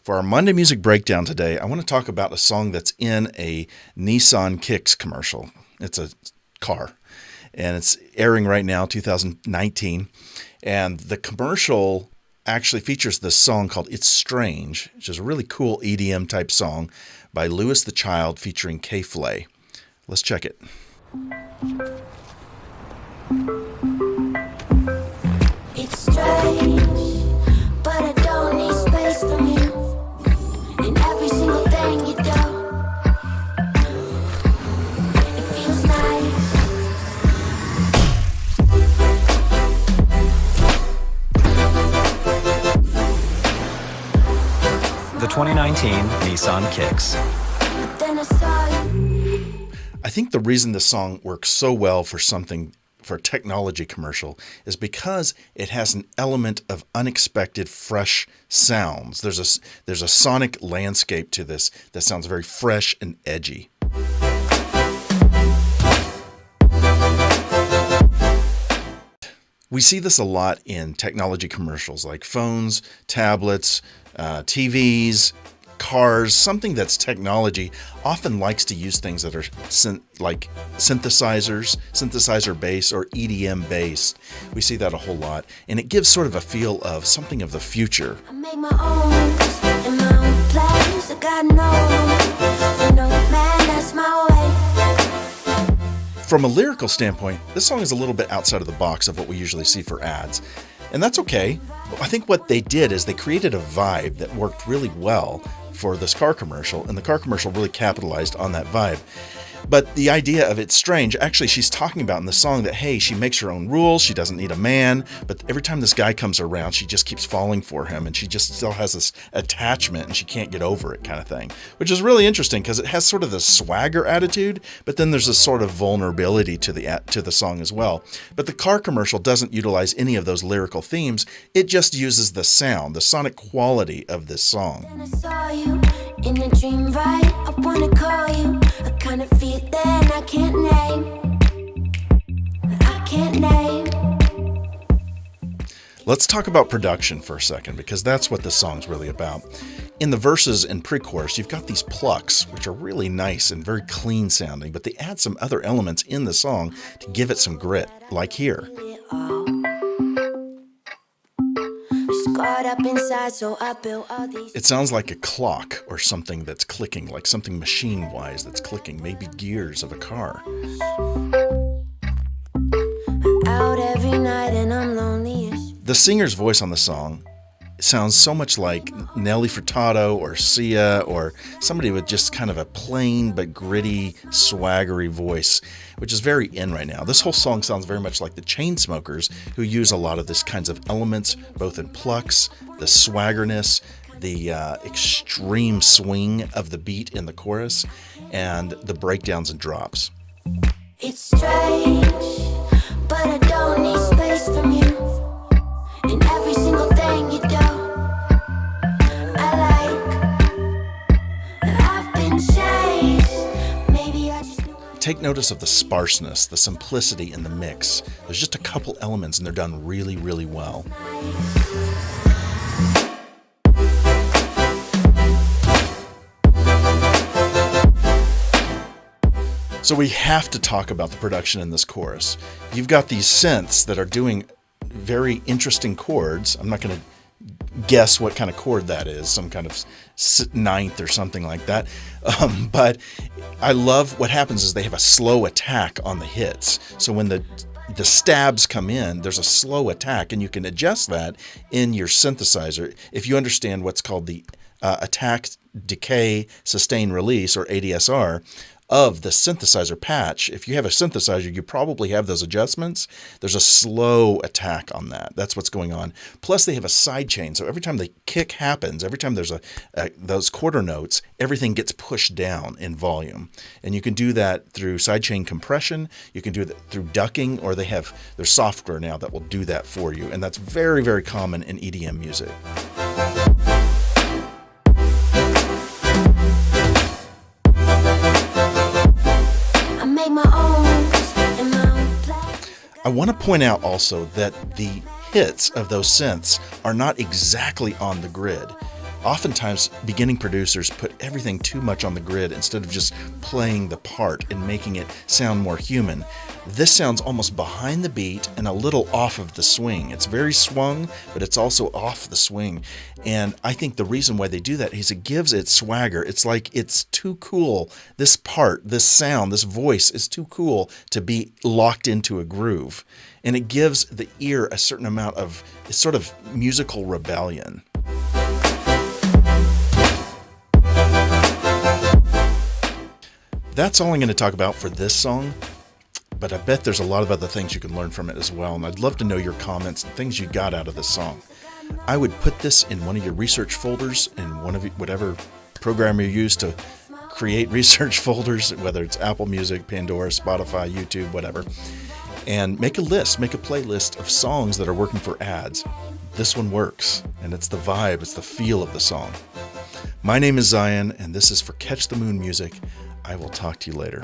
For our Monday Music Breakdown today, I want to talk about a song that's in a Nissan Kicks commercial. It's a car, and it's airing right now, 2019. And the commercial actually features this song called It's Strange, which is a really cool EDM type song by Louis the Child featuring Flay. Let's check it. It's strange, but I don't need space from you. In every single thing you do, it feels nice. The 2019 Nissan Kicks. But then I saw you. I think the reason this song works so well for a technology commercial is because it has an element of unexpected, fresh sounds. There's a sonic landscape to this that sounds very fresh and edgy. We see this a lot in technology commercials like phones, tablets, TVs, cars. Something that's technology often likes to use things that are like synthesizer based or EDM based. We see that a whole lot, and it gives sort of a feel of something of the future. I make my own rules in my own place. I got no rules, so no man, that's my way. From a lyrical standpoint, this song is a little bit outside of the box of what we usually see for ads. And that's okay. I think what they did is they created a vibe that worked really well for this car commercial, and the car commercial really capitalized on that vibe. But the idea of It's Strange, actually she's talking about in the song that, hey, she makes her own rules, she doesn't need a man, but every time this guy comes around, she just keeps falling for him, and she just still has this attachment, and she can't get over it kind of thing, which is really interesting because it has sort of this swagger attitude, but then there's a sort of vulnerability to the song as well. But the car commercial doesn't utilize any of those lyrical themes, it just uses the sound, the sonic quality of this song. Then I saw you in a dream, right? I wanna call you. I kind of feel that I can't name. Let's talk about production for a second, because that's what this song's really about. In the verses and pre-chorus, you've got these plucks, which are really nice and very clean sounding, but they add some other elements in the song to give it some grit, like here. Caught up inside, so I built all these. It sounds like a clock or something that's clicking, like something machine-wise that's clicking, maybe gears of a car. Out every night and I'm lonely. The singer's voice on the song sounds so much like Nelly Furtado or Sia or somebody with just kind of a plain but gritty, swaggery voice, which is very in right now. This whole song sounds very much like the Chainsmokers, who use a lot of this kinds of elements, both in plucks, the swaggerness, the extreme swing of the beat in the chorus, and the breakdowns and drops. It's strange, but I don't need space from you. In every single thing you do, I like. I've been changed. Maybe I just knew. Take notice of the sparseness, the simplicity in the mix. There's just a couple elements and they're done really, really well. So we have to talk about the production in this chorus. You've got these synths that are doing very interesting chords. I'm not going to guess what kind of chord that is, some kind of ninth or something like that. But I love what happens is they have a slow attack on the hits. So when the stabs come in, there's a slow attack, and you can adjust that in your synthesizer if you understand what's called the attack, decay, sustain, release, or ADSR of the synthesizer patch. If you have a synthesizer, you probably have those adjustments. There's a slow attack on that. That's what's going on. Plus, they have a side chain. So every time the kick happens, every time there's those quarter notes, everything gets pushed down in volume. And you can do that through sidechain compression. You can do it through ducking, or there's software now that will do that for you. And that's very, very common in EDM music. I want to point out also that the hits of those synths are not exactly on the grid. Oftentimes, beginning producers put everything too much on the grid instead of just playing the part and making it sound more human. This sounds almost behind the beat and a little off of the swing. It's very swung, but it's also off the swing. And I think the reason why they do that is it gives it swagger. It's like it's too cool. This part, this sound, this voice is too cool to be locked into a groove. And it gives the ear a certain amount of sort of musical rebellion. That's all I'm going to talk about for this song, but I bet there's a lot of other things you can learn from it as well, and I'd love to know your comments and things you got out of this song. I would put this in one of your research folders in one of whatever program you use to create research folders, whether it's Apple Music, Pandora, Spotify, YouTube, whatever, and make a list, make a playlist of songs that are working for ads. This one works, and it's the vibe, it's the feel of the song. My name is Zion, and this is for Catch the Moon Music. I will talk to you later.